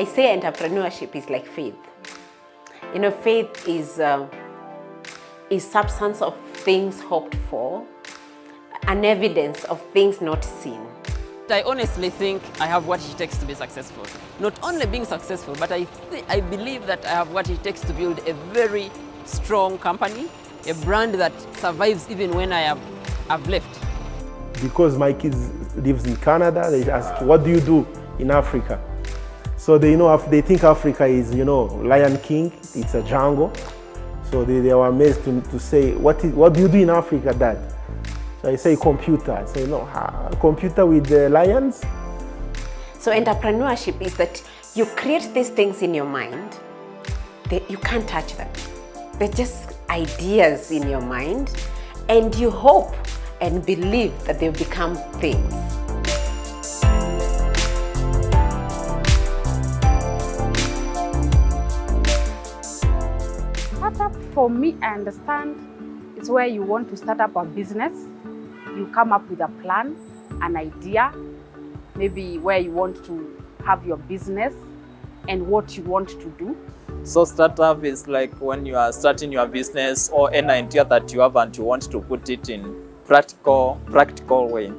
I say entrepreneurship is like faith. You know, faith is substance of things hoped for, an evidence of things not seen. I honestly think I have what it takes to be successful. Not only being successful, but I believe that I have what it takes to build a very strong company, a brand that survives even when I have left. Because my kids lives in Canada, they ask, what do you do in Africa? So they think Africa is, Lion King, it's a jungle. So they were amazed to say, what do you do in Africa, Dad? So I say computer. I say, no, computer with the lions? So entrepreneurship is that you create these things in your mind, you can't touch them. They're just ideas in your mind, and you hope and believe that they'll become things. Startup, for me, I understand, is where you want to start up a business. You come up with a plan, an idea, maybe where you want to have your business and what you want to do. So startup is like when you are starting your business or an idea that you have and you want to put it in practical way.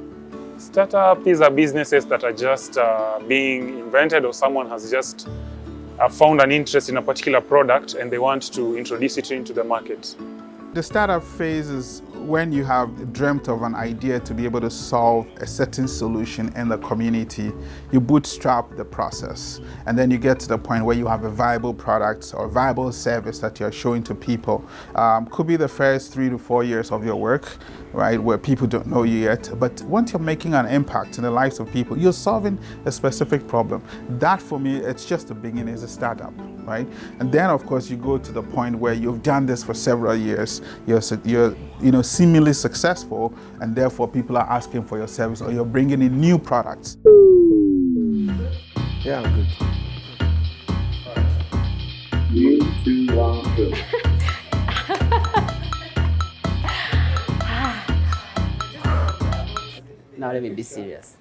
Startups are businesses that are just being invented, or someone has just found an interest in a particular product and they want to introduce it into the market. The startup phase is when you have dreamt of an idea to be able to solve a certain solution in the community. You bootstrap the process, and then you get to the point where you have a viable product or viable service that you're showing to people. Could be the first 3 to 4 years of your work, right, where people don't know you yet. But once you're making an impact in the lives of people, you're solving a specific problem. That, for me, it's just the beginning, is a startup, right? And then, of course, you go to the point where you've done this for several years. You're seemingly successful, and therefore people are asking for your service, or you're bringing in new products. Yeah, I'm good. 3, 2, 1, go. Now let me be serious.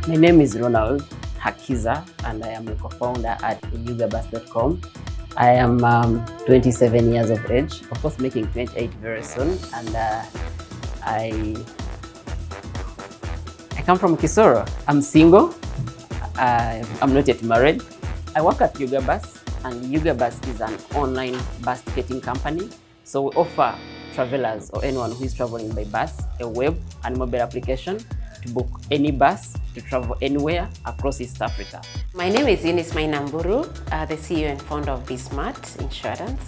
My name is Ronald Hakiza, and I am a co-founder at yugabus.com. I am 27 years of age, of course making 28 very soon, and I come from Kisoro. I'm single, I'm not yet married. I work at Yugabus, and Yugabus is an online bus ticketing company. So we offer travelers or anyone who is traveling by bus a web and mobile application to book any bus to travel anywhere across East Africa. My name is Eunice Mainamburu, the CEO and founder of BSmart Insurance.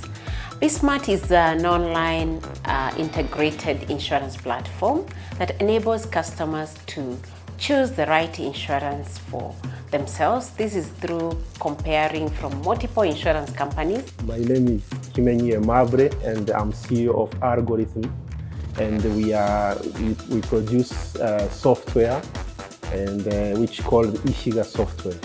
BSmart is an online integrated insurance platform that enables customers to choose the right insurance for themselves. This is through comparing from multiple insurance companies. My name is Kimenyi Mabre, and I'm CEO of Algorithm. And we produce software, and which called Ishiga software.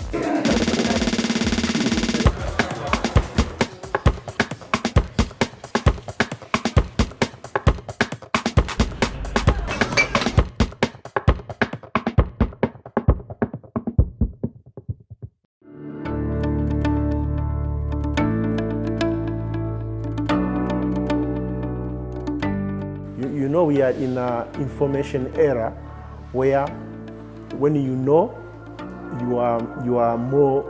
We are in an information era where when you know, you are more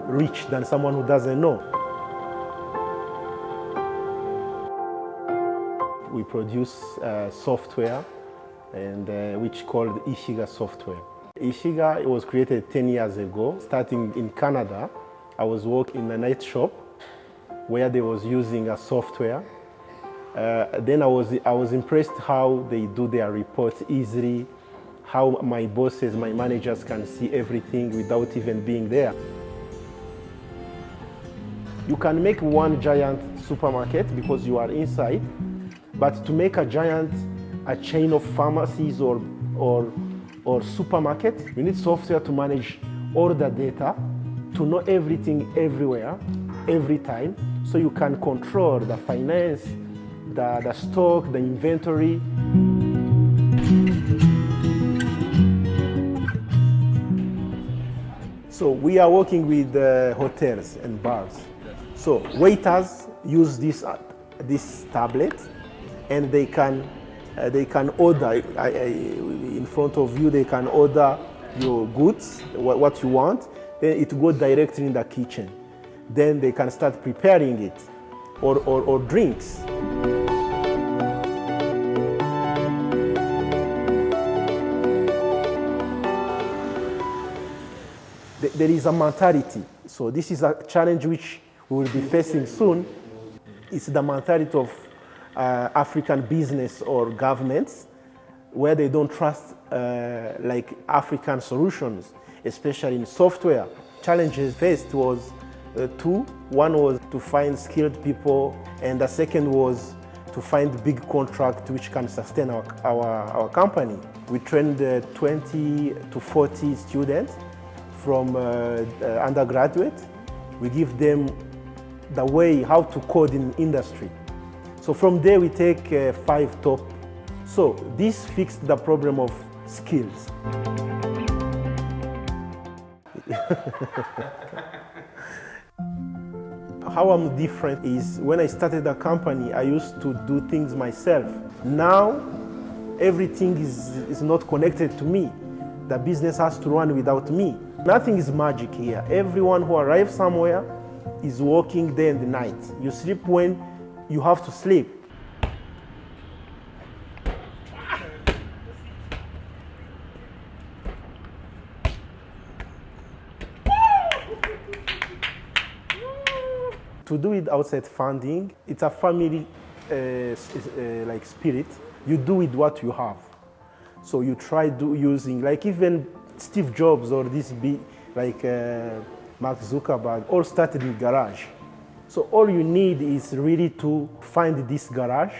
rich than someone who doesn't know. We produce software, and which called Ishiga software. Ishiga was created 10 years ago, starting in Canada. I was working in a night shop where they was using a software. Then I was impressed how they do their reports easily, how my bosses, my managers can see everything without even being there. You can make one giant supermarket because you are inside, but to make a chain of pharmacies or supermarket, you need software to manage all the data, to know everything everywhere, every time, so you can control the finance, the stock, the inventory. So we are working with hotels and bars. So waiters use this tablet, and they can order in front of you. They can order your goods, what you want. Then it goes directly in the kitchen. Then they can start preparing it, or drinks. There is a mentality. So this is a challenge which we will be facing soon. It's the mentality of African business or governments, where they don't trust like African solutions, especially in software. Challenges faced was two. One was to find skilled people, and the second was to find big contract which can sustain our company. We trained 20 to 40 students from undergraduate. We give them the way how to code in industry. So from there we take 5 top. So this fixed the problem of skills. How I'm different is when I started the company, I used to do things myself. Now everything is not connected to me. The business has to run without me. Nothing is magic here. Everyone who arrives somewhere is working day and night. You sleep when you have to sleep. To do it outside funding, it's a family like spirit. You do with what you have. So you try using, like even Steve Jobs or this like Mark Zuckerberg, all started in garage. So all you need is really to find this garage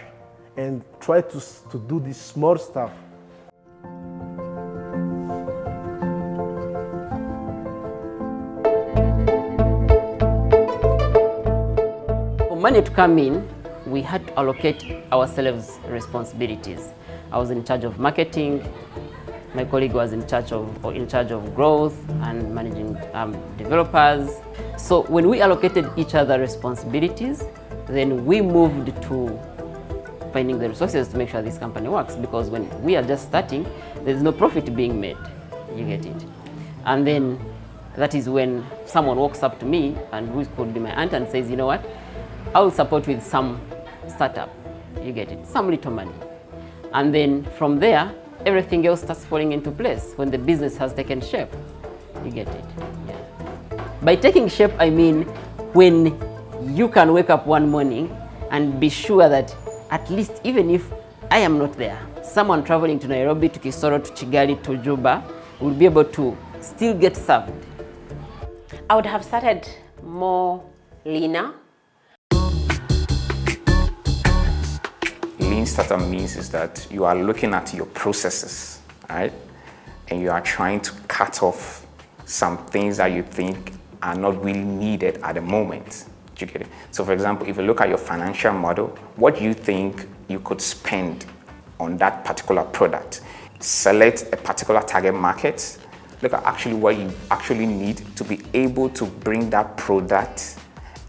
and try to do this small stuff. For money to come in, we had to allocate ourselves responsibilities. I was in charge of marketing. My colleague was in charge of growth and managing developers. So when we allocated each other responsibilities, then we moved to finding the resources to make sure this company works. Because when we are just starting, there's no profit being made. You get it? And then that is when someone walks up to me, and who could be my aunt, and says, you know what, I will support with some startup. You get it? Some little money. And then from there, everything else starts falling into place when the business has taken shape. You get it? Yeah. By taking shape, I mean when you can wake up one morning and be sure that at least even if I am not there, someone traveling to Nairobi, to Kisoro, to Kigali, to Juba will be able to still get served. I would have started more leaner. Lean startup means is that you are looking at your processes, right? And you are trying to cut off some things that you think are not really needed at the moment. Do you get it? So for example, if you look at your financial model, what you think you could spend on that particular product, select a particular target market, look at actually what you actually need to be able to bring that product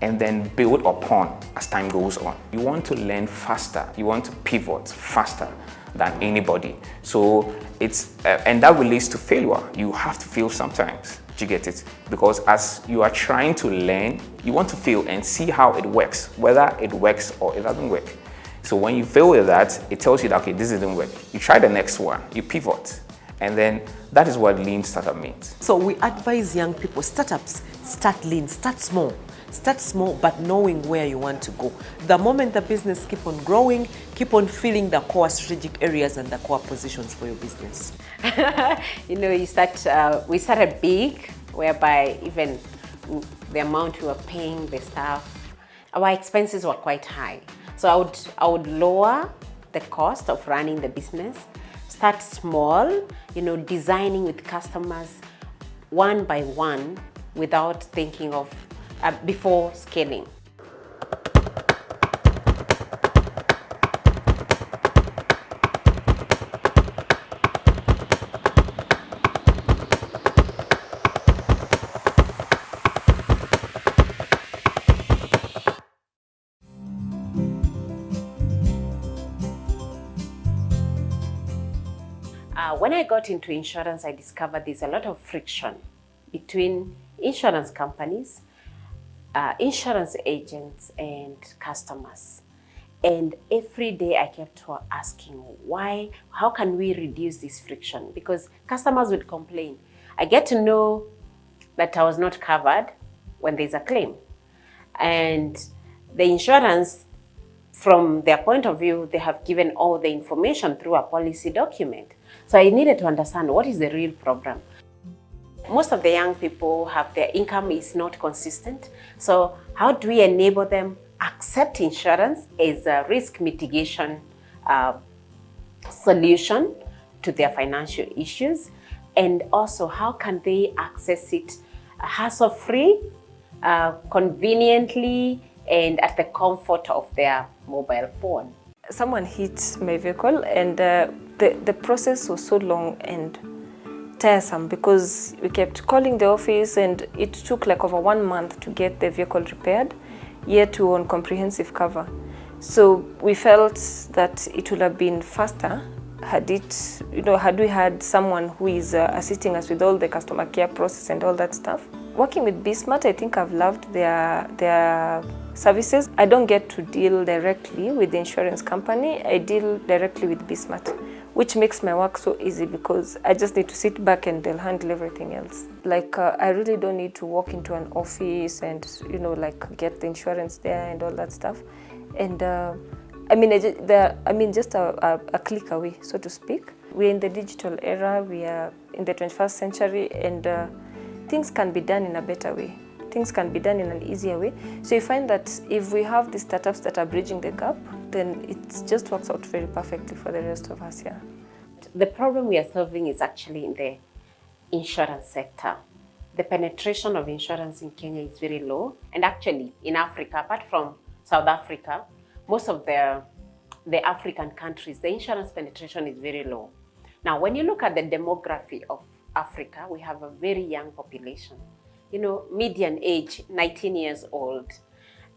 and then build upon as time goes on. You want to learn faster. You want to pivot faster than anybody. So it's, and that relates to failure. You have to fail sometimes. Do you get it? Because as you are trying to learn, you want to fail and see how it works, whether it works or it doesn't work. So when you fail with that, it tells you that, okay, this didn't work. You try the next one, you pivot. And then that is what lean startup means. So we advise young people, startups, start lean, start small. Start small, but knowing where you want to go. The moment the business keep on growing, keep on filling the core strategic areas and the core positions for your business. You know, we started big, whereby even the amount we were paying the staff, our expenses were quite high. So I would lower the cost of running the business, start small, you know, designing with customers one by one without thinking of before scaling. When I got into insurance, I discovered there's a lot of friction between insurance companies, insurance agents, and customers. And every day I kept asking, why, how can we reduce this friction? Because customers would complain. I get to know that I was not covered when there's a claim. And the insurance, from their point of view, they have given all the information through a policy document. So I needed to understand what is the real problem. Most of the young people have their income is not consistent. So how do we enable them accept insurance as a risk mitigation solution to their financial issues? And also, how can they access it hassle-free, conveniently, and at the comfort of their mobile phone? Someone hit my vehicle, and the process was so long and tiresome because we kept calling the office, and it took like over 1 month to get the vehicle repaired, yet we were on comprehensive cover. So we felt that it would have been faster had we had someone who is assisting us with all the customer care process and all that stuff. Working with BSmart, I think I've loved their services. I don't get to deal directly with the insurance company. I deal directly with BSmart, which makes my work so easy because I just need to sit back and they'll handle everything else. I really don't need to walk into an office and get the insurance there and all that stuff. And just a click away, so to speak. We're in the digital era. We are in the 21st century, and things can be done in a better way. Things can be done in an easier way. So you find that if we have the startups that are bridging the gap, then it just works out very perfectly for the rest of us here. The problem we are solving is actually in the insurance sector. The penetration of insurance in Kenya is very low. And actually, in Africa, apart from South Africa, most of the African countries, the insurance penetration is very low. Now, when you look at the demography of Africa, we have a very young population. Median age, 19 years old.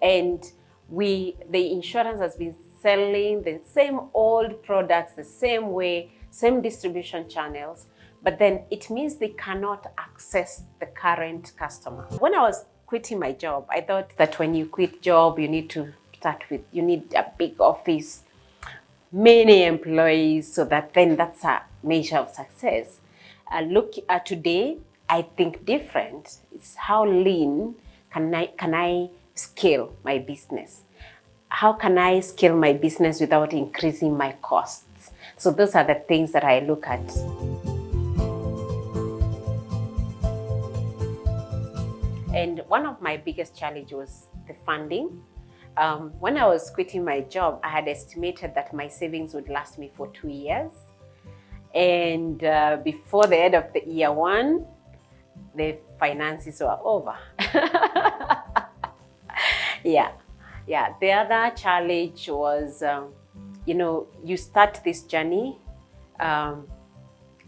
And the insurance has been selling the same old products, the same way, same distribution channels, but then it means they cannot access the current customer. When I was quitting my job, I thought that when you quit job, you need a big office, many employees, so that then that's a measure of success. Look at today, I think different. It's how lean can I scale my business? How can I scale my business without increasing my costs? So those are the things that I look at. And one of my biggest challenges was the funding. When I was quitting my job, I had estimated that my savings would last me for 2 years. And before the end of the year one, the finances were over. Yeah. The other challenge was, you start this journey,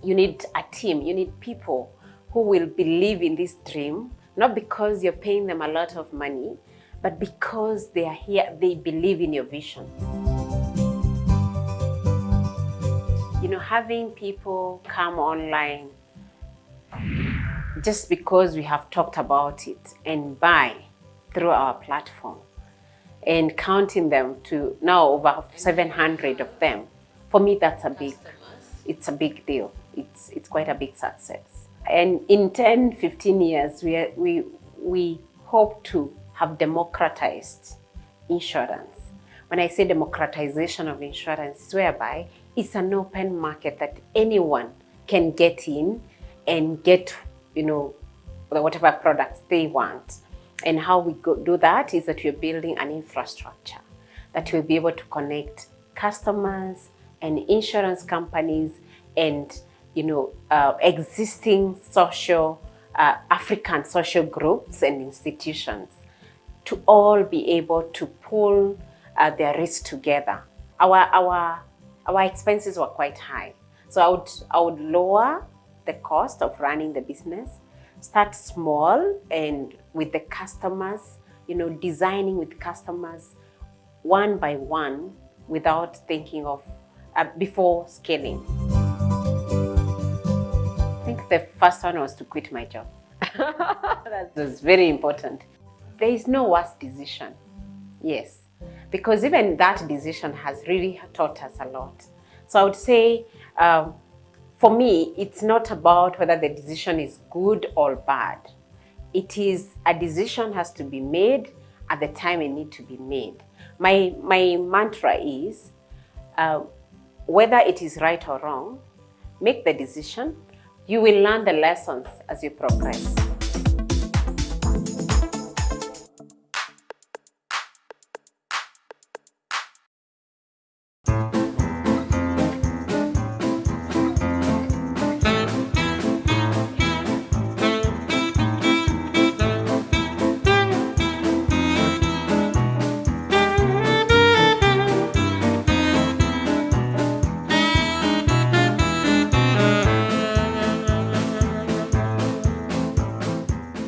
you need a team, you need people who will believe in this dream, not because you're paying them a lot of money, but because they are here, they believe in your vision. Having people come online just because we have talked about it and buy through our platform, and counting them to now over 700 of them, for me it's a big deal. It's quite a big success. And in 10-15 years, we hope to have democratized insurance. When I say democratization of insurance, whereby it's an open market that anyone can get in and get, whatever products they want. And how we do that is that we're building an infrastructure that will be able to connect customers and insurance companies and, existing African social groups and institutions to all be able to pull their risk together. Our expenses were quite high. So I would lower the cost of running the business, start small and with the customers, designing with customers one by one without thinking of before scaling. the first one was to quit my job. That's very important. There is no worse decision. Yes. Because even that decision has really taught us a lot. So I would say, for me, it's not about whether the decision is good or bad. It is a decision has to be made at the time it needs to be made. My mantra is, whether it is right or wrong, make the decision. You will learn the lessons as you progress.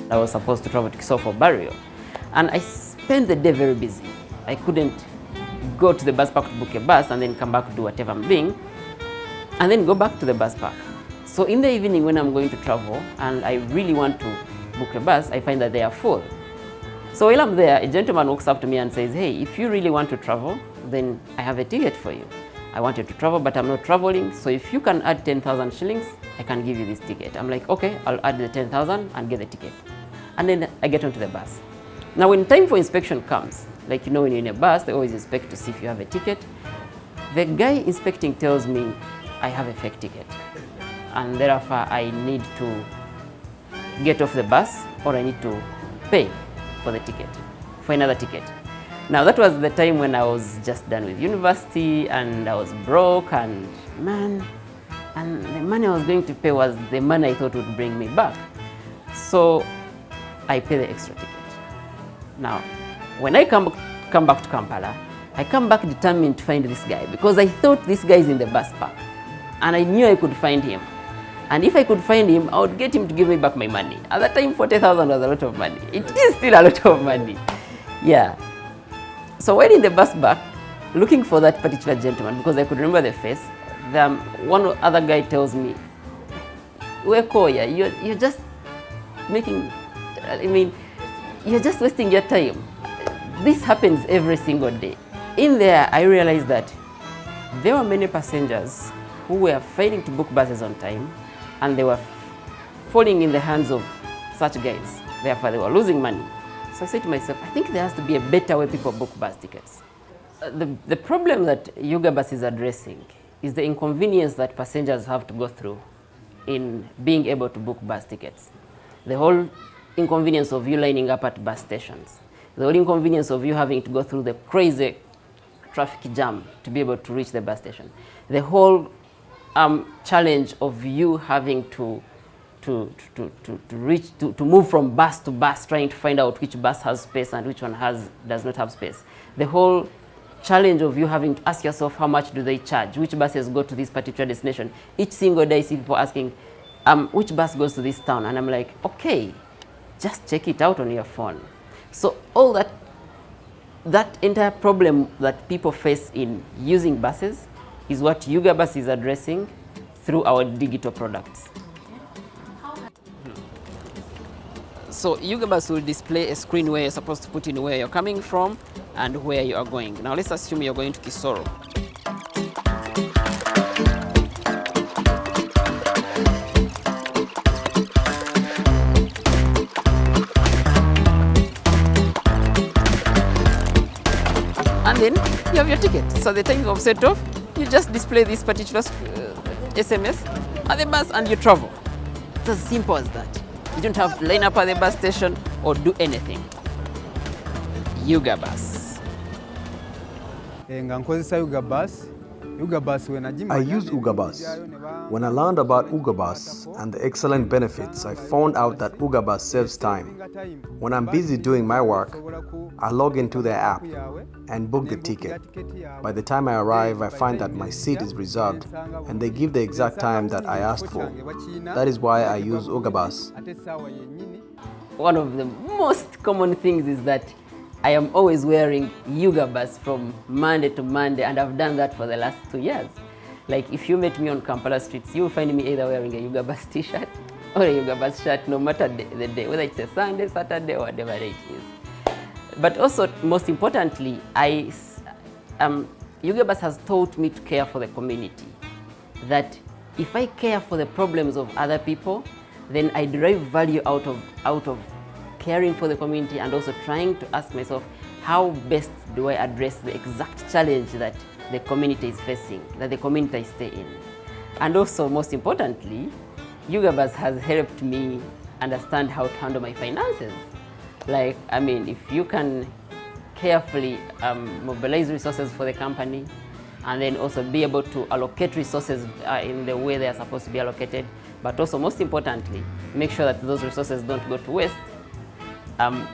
I was supposed to travel to Kisoro for burial, and I spent the day very busy. I couldn't go to the bus park to book a bus and then come back to do whatever I'm doing, and then go back to the bus park. So in the evening when I'm going to travel and I really want to book a bus, I find that they are full. So while I'm there, a gentleman walks up to me and says, hey, if you really want to travel, then I have a ticket for you. I wanted to travel, but I'm not traveling, so if you can add 10,000 shillings, I can give you this ticket. I'm like, okay, I'll add the 10,000 and get the ticket. And then I get onto the bus. Now when time for inspection comes, like when you're in a bus, they always inspect to see if you have a ticket. The guy inspecting tells me I have a fake ticket, and therefore I need to get off the bus or I need to pay for the ticket, for another ticket. Now that was the time when I was just done with university and I was broke, and the money I was going to pay was the money I thought would bring me back. So I pay the extra ticket. Now, when I come back to Kampala, I come back determined to find this guy because I thought this guy is in the bus park and I knew I could find him. And if I could find him, I would get him to give me back my money. At that time, 40,000 was a lot of money. It is still a lot of money. Yeah. So while in the bus back, looking for that particular gentleman, because I could remember the face, one other guy tells me, Wekoya, you're just making, you're just wasting your time. This happens every single day. In there, I realized that there were many passengers who were failing to book buses on time, and they were falling in the hands of such guys. Therefore, they were losing money. So I said to myself, I think there has to be a better way people book bus tickets. The problem that Yuga Bus is addressing is the inconvenience that passengers have to go through in being able to book bus tickets. The whole inconvenience of you lining up at bus stations. The whole inconvenience of you having to go through the crazy traffic jam to be able to reach the bus station. The whole challenge of you having to move from bus to bus, trying to find out which bus has space and which one does not have space. The whole challenge of you having to ask yourself how much do they charge, which buses go to this particular destination. Each single day I see people asking, which bus goes to this town? And I'm like, okay, just check it out on your phone. So all that entire problem that people face in using buses is what Yuga Bus is addressing through our digital products. So Yuga Bus will display a screen where you're supposed to put in where you're coming from and where you are going. Now let's assume you're going to Kisoro. And then you have your ticket. So the time of set off, you just display this particular SMS at the bus and you travel. It's as simple as that. You don't have to line up at the bus station or do anything. Yuga Bus. I use Yuga Bus. When I learned about Yuga Bus and the excellent benefits, I found out that Yuga Bus saves time. When I'm busy doing my work, I log into their app and book the ticket. By the time I arrive, I find that my seat is reserved and they give the exact time that I asked for. That is why I use Yuga Bus. One of the most common things is that I am always wearing Yuga Bus from Monday to Monday, and I've done that for the last 2 years. Like if you met me on Kampala streets, you will find me either wearing a Yuga Bus t-shirt or a Yuga Bus shirt, no matter the day, whether it's a Sunday, Saturday, or whatever it is. But also, most importantly, Yuga Bus has taught me to care for the community. That if I care for the problems of other people, then I derive value out of caring for the community, and also trying to ask myself, how best do I address the exact challenge that the community is facing, that the community I stay in. And also, most importantly, Yuga Bus has helped me understand how to handle my finances. Like, I mean, if you can carefully mobilize resources for the company, and then also be able to allocate resources in the way they are supposed to be allocated, but also, most importantly, make sure that those resources don't go to waste,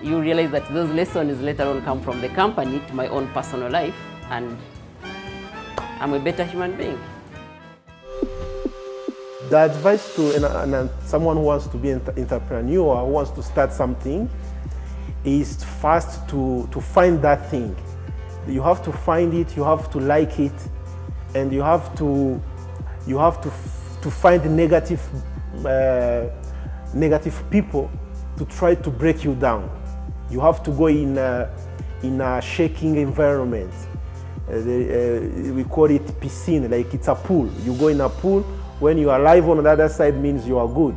you realize that those lessons later on come from the company to my own personal life, and I'm a better human being. The advice to someone who wants to be an entrepreneur, who wants to start something, is first to find that thing. You have to find it, you have to like it, and you have to find negative people to try to break you down. You have to go in a shaking environment. We call it piscine, like it's a pool. You go in a pool, when you are alive on the other side means you are good.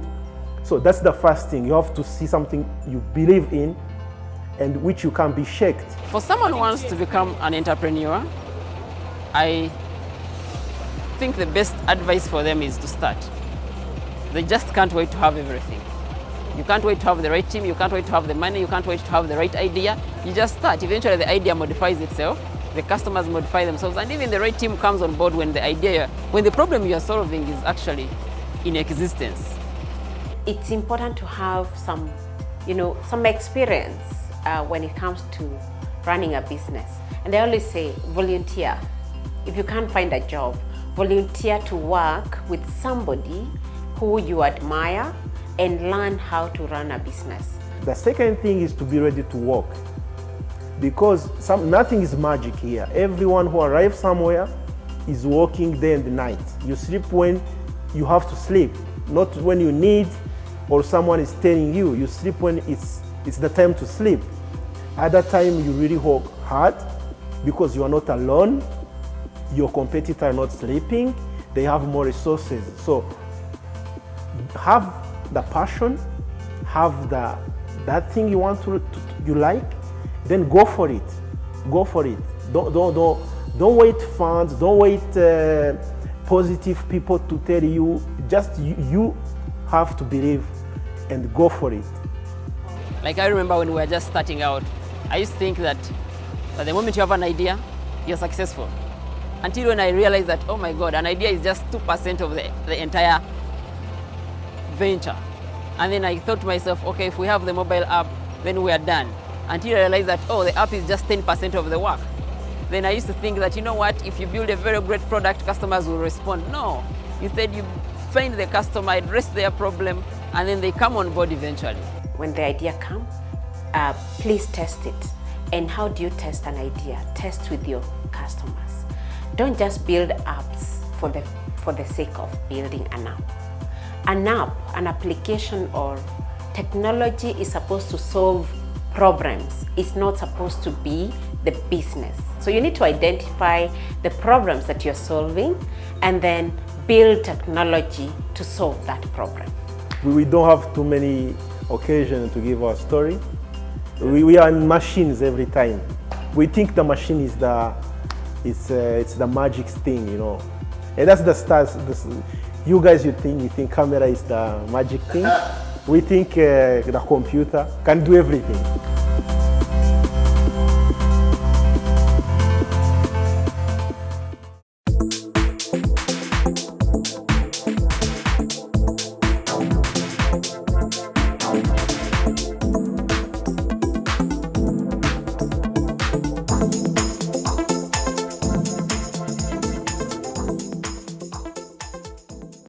So that's the first thing. You have to see something you believe in and which you can be shaked. For someone who wants to become an entrepreneur, I think the best advice for them is to start. They just can't wait to have everything. You can't wait to have the right team, you can't wait to have the money, you can't wait to have the right idea. You just start. Eventually the idea modifies itself, the customers modify themselves, and even the right team comes on board when the problem you are solving is actually in existence. It's important to have some experience when it comes to running a business. And I always say, volunteer. If you can't find a job, volunteer to work with somebody who you admire and learn how to run a business. The second thing is to be ready to work, because nothing is magic here. Everyone who arrives somewhere is working day and night. You sleep when you have to sleep, not when you need or someone is telling you. You sleep when it's the time to sleep. Other time you really work hard because you are not alone. Your competitors are not sleeping. They have more resources. So have the passion, have that thing you want you like, then go for it. Go for it. Don't wait funds. Don't wait positive people to tell you. Just you have to believe and go for it. Like, I remember when we were just starting out, I used to think that the moment you have an idea, you're successful. Until when I realized that, oh my God, an idea is just 2% of the entire venture. And then I thought to myself, okay, if we have the mobile app, then we are done. Until I realized that, oh, the app is just 10% of the work. Then I used to think that, you know what, if you build a very great product, customers will respond. No, instead you find the customer, address their problem, and then they come on board eventually. When the idea comes, please test it. And how do you test an idea? Test with your customers. Don't just build apps for the sake of building an app. An app, an application or technology is supposed to solve problems. It's not supposed to be the business. So you need to identify the problems that you're solving and then build technology to solve that problem. We don't have too many occasions to give our story. We are in machines every time. We think the machine is it's the magic thing, you know. And that's the stars. You guys, you think camera is the magic thing. We think the computer can do everything.